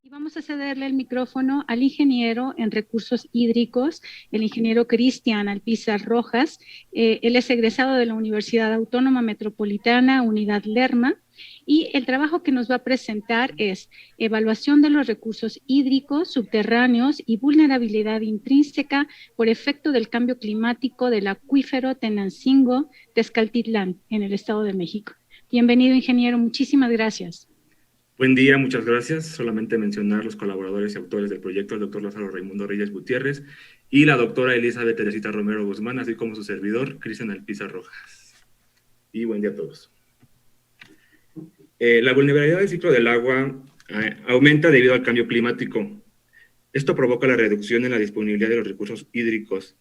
Y vamos a cederle el micrófono al ingeniero en recursos hídricos, el ingeniero Cristian Alpizar Rojas. Él es egresado de la Universidad Autónoma Metropolitana, Unidad Lerma, y el trabajo que nos va a presentar es evaluación de los recursos hídricos, subterráneos y vulnerabilidad intrínseca por efecto del cambio climático del acuífero Tenancingo, Tezcaltitlán, en el Estado de México. Bienvenido, ingeniero. Muchísimas gracias. Buen día, muchas gracias. Solamente mencionar los colaboradores y autores del proyecto, el doctor Lázaro Raimundo Reyes Gutiérrez y la doctora Elizabeth Teresita Romero Guzmán, así como su servidor, Cristian Alpizar Rojas. Y buen día a todos. La vulnerabilidad del ciclo del agua aumenta debido al cambio climático. Esto provoca la reducción en la disponibilidad de los recursos hídricos.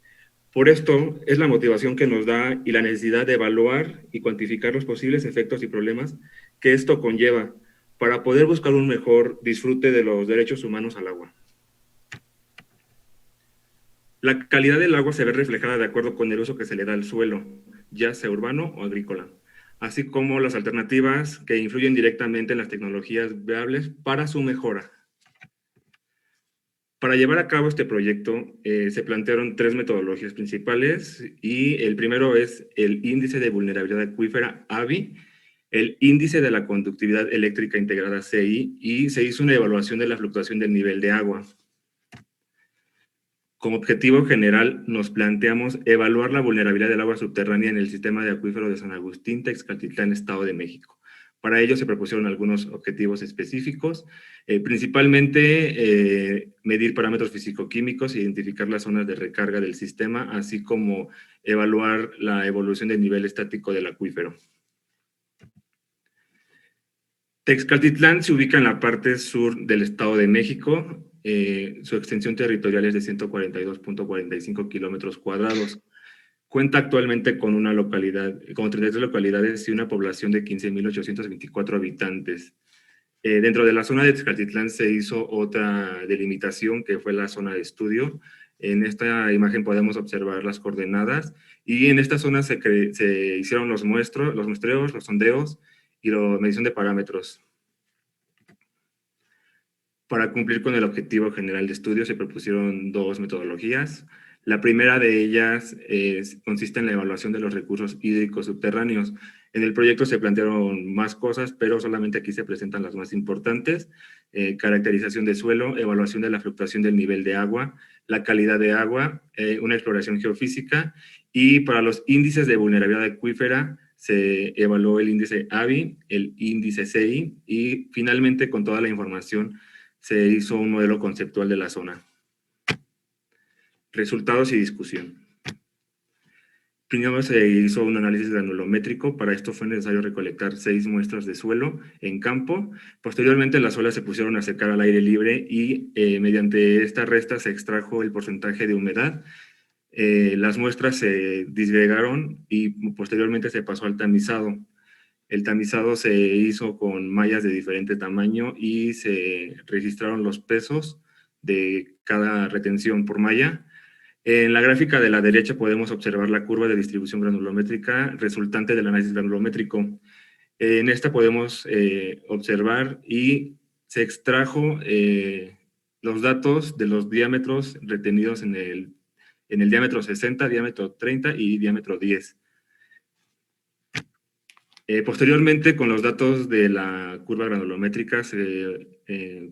Por esto, es la motivación que nos da y la necesidad de evaluar y cuantificar los posibles efectos y problemas que esto conlleva para poder buscar un mejor disfrute de los derechos humanos al agua. La calidad del agua se ve reflejada de acuerdo con el uso que se le da al suelo, ya sea urbano o agrícola, así como las alternativas que influyen directamente en las tecnologías viables para su mejora. Para llevar a cabo este proyecto se plantearon tres metodologías principales y el primero es el Índice de Vulnerabilidad Acuífera, AVI, el Índice de la Conductividad Eléctrica Integrada, CI, y se hizo una evaluación de la fluctuación del nivel de agua. Como objetivo general, nos planteamos evaluar la vulnerabilidad del agua subterránea en el sistema de acuífero de San Agustín, Texcaltitlán, Estado de México. Para ello se propusieron algunos objetivos específicos, principalmente medir parámetros físico-químicos, identificar las zonas de recarga del sistema, así como evaluar la evolución del nivel estático del acuífero. Texcaltitlán se ubica en la parte sur del Estado de México. Su extensión territorial es de 142.45 kilómetros cuadrados. Cuenta actualmente con una localidad, con 33 localidades y una población de 15.824 habitantes. Dentro de la zona de Texcaltitlán se hizo otra delimitación que fue la zona de estudio. En esta imagen podemos observar las coordenadas y en esta zona se hicieron los muestreos, los sondeos y la medición de parámetros. Para cumplir con el objetivo general de estudio se propusieron dos metodologías. La primera de ellas consiste en la evaluación de los recursos hídricos subterráneos. En el proyecto se plantearon más cosas, pero solamente aquí se presentan las más importantes. Caracterización de suelo, evaluación de la fluctuación del nivel de agua, la calidad de agua, una exploración geofísica, y para los índices de vulnerabilidad acuífera se evaluó el índice AVI, el índice CI, y finalmente con toda la información se hizo un modelo conceptual de la zona. Resultados y discusión. Primero se hizo un análisis granulométrico. Para esto fue necesario recolectar 6 muestras de suelo en campo. Posteriormente las olas se pusieron a secar al aire libre y mediante esta resta se extrajo el porcentaje de humedad. Las muestras se disgregaron y posteriormente se pasó al tamizado. El tamizado se hizo con mallas de diferente tamaño y se registraron los pesos de cada retención por malla. En la gráfica de la derecha podemos observar la curva de distribución granulométrica resultante del análisis granulométrico. En esta podemos observar y se extrajo los datos de los diámetros retenidos en el diámetro 60, diámetro 30 y diámetro 10. Posteriormente, con los datos de la curva granulométrica, se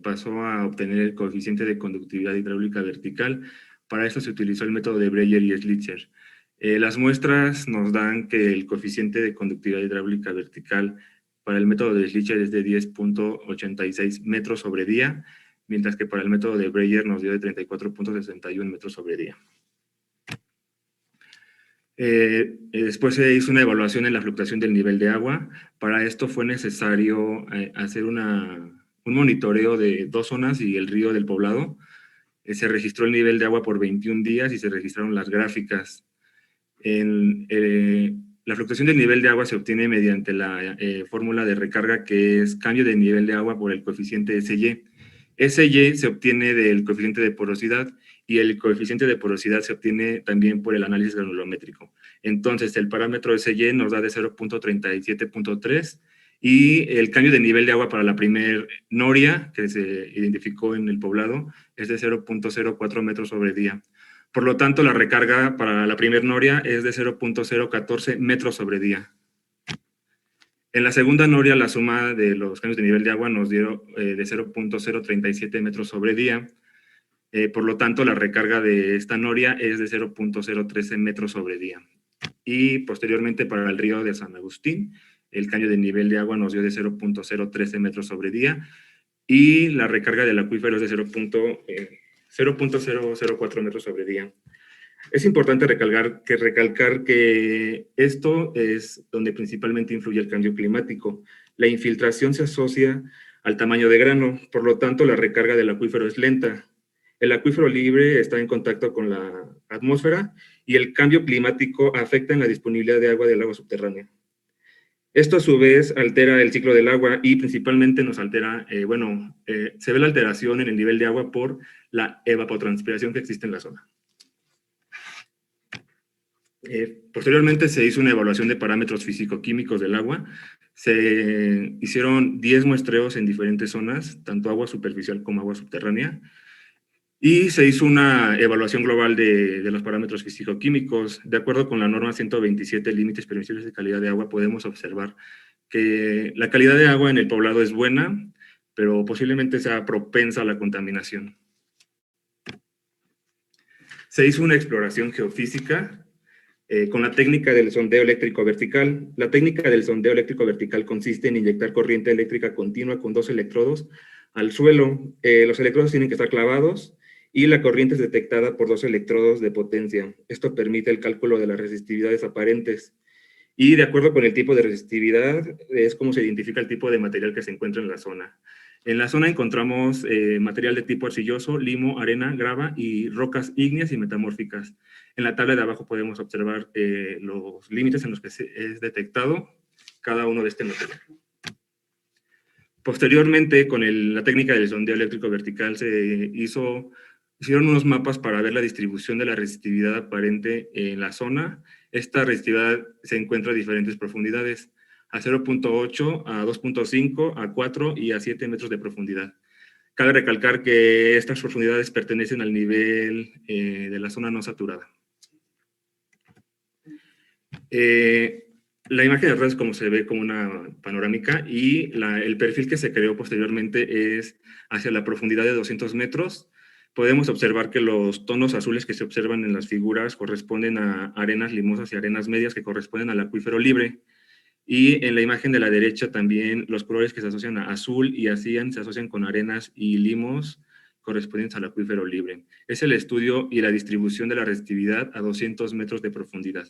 pasó a obtener el coeficiente de conductividad hidráulica vertical. Para esto se utilizó el método de Breyer y Schlichter. Las muestras nos dan que el coeficiente de conductividad hidráulica vertical para el método de Schlichter es de 10.86 metros sobre día, mientras que para el método de Breyer nos dio de 34.61 metros sobre día. Después se hizo una evaluación en la fluctuación del nivel de agua. Para esto fue necesario hacer un monitoreo de 2 zonas y el río del Poblado. Se registró el nivel de agua por 21 días y se registraron las gráficas. La fluctuación del nivel de agua se obtiene mediante la fórmula de recarga, que es cambio de nivel de agua por el coeficiente SY. SY se obtiene del coeficiente de porosidad y el coeficiente de porosidad se obtiene también por el análisis granulométrico. Entonces, el parámetro SY nos da de 0.37.3 y el cambio de nivel de agua para la primer noria que se identificó en el poblado es de 0.04 metros sobre día. Por lo tanto, la recarga para la primer noria es de 0.014 metros sobre día. En la segunda noria, la suma de los cambios de nivel de agua nos dio de 0.037 metros sobre día. Por lo tanto, la recarga de esta noria es de 0.013 metros sobre día. Y posteriormente para el río de San Agustín, el cambio de nivel de agua nos dio de 0.013 metros sobre día y la recarga del acuífero es de 0.004 metros sobre día. Es importante recalcar que esto es donde principalmente influye el cambio climático. La infiltración se asocia al tamaño de grano, por lo tanto la recarga del acuífero es lenta. El acuífero libre está en contacto con la atmósfera y el cambio climático afecta en la disponibilidad de agua del agua subterránea. Esto a su vez altera el ciclo del agua y principalmente nos altera, se ve la alteración en el nivel de agua por la evapotranspiración que existe en la zona. Posteriormente se hizo una evaluación de parámetros físico-químicos del agua. Se hicieron 10 muestreos en diferentes zonas, tanto agua superficial como agua subterránea. Y se hizo una evaluación global de los parámetros físico-químicos. De acuerdo con la norma 127, límites permisibles de calidad de agua, podemos observar que la calidad de agua en el poblado es buena, pero posiblemente sea propensa a la contaminación. Se hizo una exploración geofísica con la técnica del sondeo eléctrico vertical. La técnica del sondeo eléctrico vertical consiste en inyectar corriente eléctrica continua con 2 electrodos al suelo. Los electrodos tienen que estar clavados y la corriente es detectada por 2 electrodos de potencia. Esto permite el cálculo de las resistividades aparentes. Y de acuerdo con el tipo de resistividad, es como se identifica el tipo de material que se encuentra en la zona. En la zona encontramos material de tipo arcilloso, limo, arena, grava y rocas ígneas y metamórficas. En la tabla de abajo podemos observar los límites en los que es detectado cada uno de este material. Posteriormente, con la técnica del sondeo eléctrico vertical, se hicieron unos mapas para ver la distribución de la resistividad aparente en la zona. Esta resistividad se encuentra a diferentes profundidades, a 0.8, a 2.5, a 4 y a 7 metros de profundidad. Cabe recalcar que estas profundidades pertenecen al nivel de la zona no saturada. La imagen de arriba es como se ve como una panorámica y el perfil que se creó posteriormente es hacia la profundidad de 200 metros. Podemos observar que los tonos azules que se observan en las figuras corresponden a arenas limosas y arenas medias que corresponden al acuífero libre. Y en la imagen de la derecha también los colores que se asocian a azul y a cian se asocian con arenas y limos correspondientes al acuífero libre. Es el estudio y la distribución de la resistividad a 200 metros de profundidad.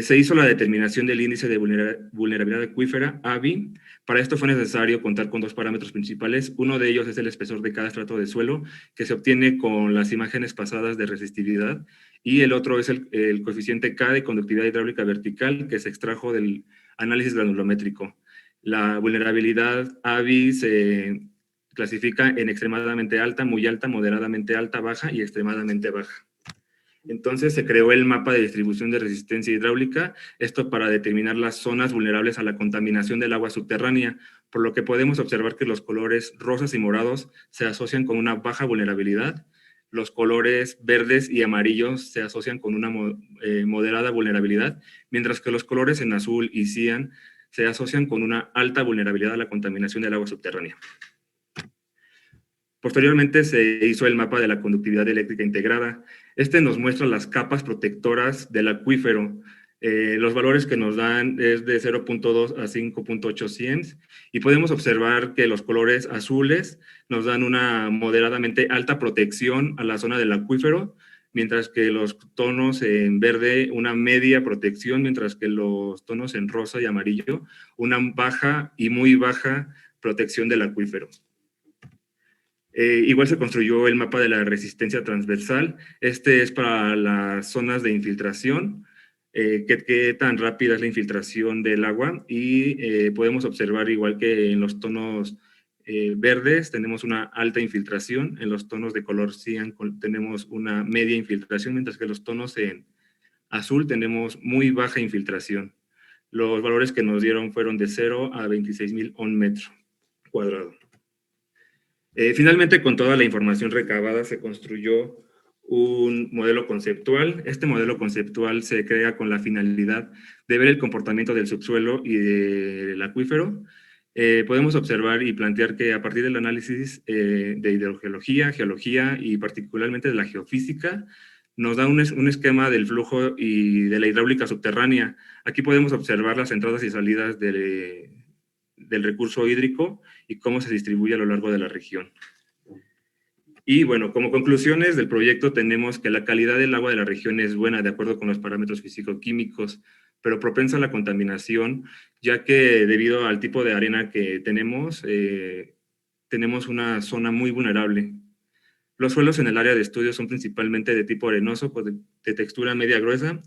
Se hizo la determinación del índice de vulnerabilidad acuífera, AVI. Para esto fue necesario contar con 2 parámetros principales. Uno de ellos es el espesor de cada estrato de suelo, que se obtiene con las imágenes pasadas de resistividad, y el otro es el coeficiente K de conductividad hidráulica vertical, que se extrajo del análisis granulométrico. La vulnerabilidad AVI se clasifica en extremadamente alta, muy alta, moderadamente alta, baja y extremadamente baja. Entonces se creó el mapa de distribución de resistencia hidráulica, esto para determinar las zonas vulnerables a la contaminación del agua subterránea, por lo que podemos observar que los colores rosas y morados se asocian con una baja vulnerabilidad, los colores verdes y amarillos se asocian con una moderada vulnerabilidad, mientras que los colores en azul y cian se asocian con una alta vulnerabilidad a la contaminación del agua subterránea. Posteriormente se hizo el mapa de la conductividad eléctrica integrada. Este nos muestra las capas protectoras del acuífero. Los valores que nos dan es de 0.2 a 5.8 siems y podemos observar que los colores azules nos dan una moderadamente alta protección a la zona del acuífero, mientras que los tonos en verde una media protección, mientras que los tonos en rosa y amarillo una baja y muy baja protección del acuífero. Igual se construyó el mapa de la resistencia transversal. Este es para las zonas de infiltración, qué tan rápida es la infiltración del agua y podemos observar igual que en los tonos verdes tenemos una alta infiltración, en los tonos de color cian tenemos una media infiltración, mientras que los tonos en azul tenemos muy baja infiltración. Los valores que nos dieron fueron de 0 a 26,000 un metro cuadrado. Finalmente, con toda la información recabada, se construyó un modelo conceptual. Este modelo conceptual se crea con la finalidad de ver el comportamiento del subsuelo y del acuífero. Podemos observar y plantear que a partir del análisis de hidrogeología, geología y particularmente de la geofísica, nos da un esquema del flujo y de la hidráulica subterránea. Aquí podemos observar las entradas y salidas del recurso hídrico y cómo se distribuye a lo largo de la región. Y bueno, como conclusiones del proyecto tenemos que la calidad del agua de la región es buena de acuerdo con los parámetros físico-químicos, pero propensa a la contaminación, ya que debido al tipo de arena que tenemos, tenemos una zona muy vulnerable. Los suelos en el área de estudio son principalmente de tipo arenoso, pues de textura media gruesa,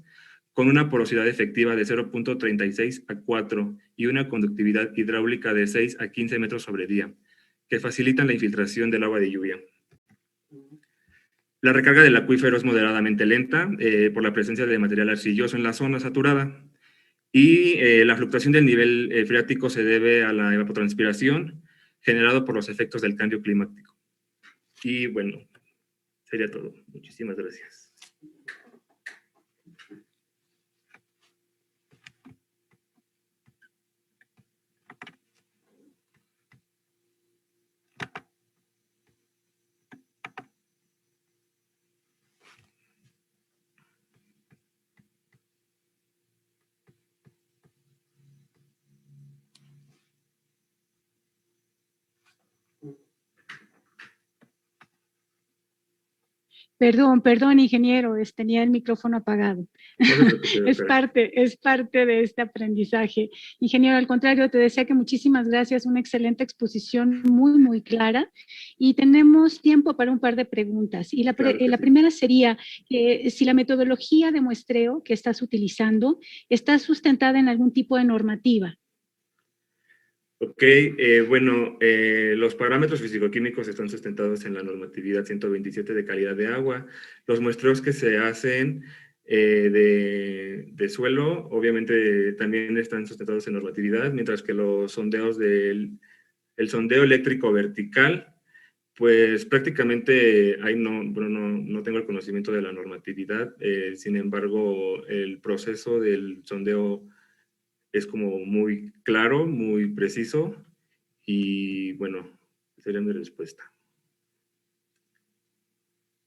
con una porosidad efectiva de 0.36 a 4 y una conductividad hidráulica de 6 a 15 metros sobre día, que facilitan la infiltración del agua de lluvia. La recarga del acuífero es moderadamente lenta por la presencia de material arcilloso en la zona saturada y la fluctuación del nivel freático se debe a la evapotranspiración generado por los efectos del cambio climático. Y bueno, sería todo. Muchísimas gracias. Perdón, ingeniero, tenía el micrófono apagado. Es parte de este aprendizaje. Ingeniero, al contrario, te decía que muchísimas gracias, una excelente exposición muy clara. Y tenemos tiempo para un par de preguntas. Y la primera sería, si la metodología de muestreo que estás utilizando está sustentada en algún tipo de normativa. Ok, bueno, los parámetros físico-químicos están sustentados en la normatividad 127 de calidad de agua. Los muestreos que se hacen de suelo, obviamente también están sustentados en normatividad, mientras que los sondeos el sondeo eléctrico vertical, pues prácticamente ahí no tengo el conocimiento de la normatividad, sin embargo, el proceso del sondeo es como muy claro, muy preciso y bueno, sería mi respuesta.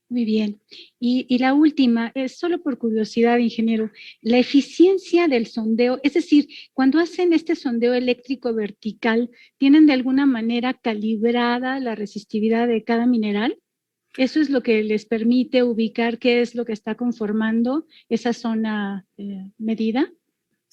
Muy bien. Y la última, es solo por curiosidad, ingeniero, la eficiencia del sondeo, es decir, cuando hacen este sondeo eléctrico vertical, ¿tienen de alguna manera calibrada la resistividad de cada mineral? ¿Eso es lo que les permite ubicar qué es lo que está conformando esa zona medida?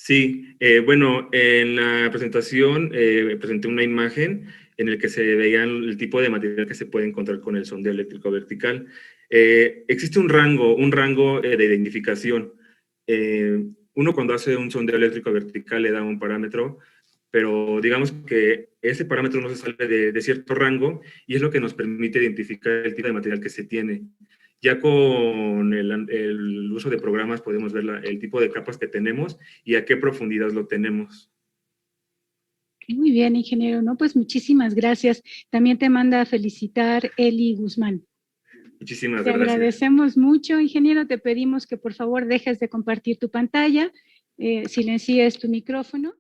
Sí, bueno, en la presentación presenté una imagen en la que se veían el tipo de material que se puede encontrar con el sondeo eléctrico vertical. Existe un rango de identificación. Uno cuando hace un sondeo eléctrico vertical le da un parámetro, pero digamos que ese parámetro no se sale de cierto rango y es lo que nos permite identificar el tipo de material que se tiene. Ya con el uso de programas podemos ver el tipo de capas que tenemos y a qué profundidad lo tenemos. Muy bien, ingeniero. No, pues muchísimas gracias. También te manda a felicitar Eli Guzmán. Muchísimas gracias. Te agradecemos mucho, ingeniero. Te pedimos que por favor dejes de compartir tu pantalla, silencies tu micrófono.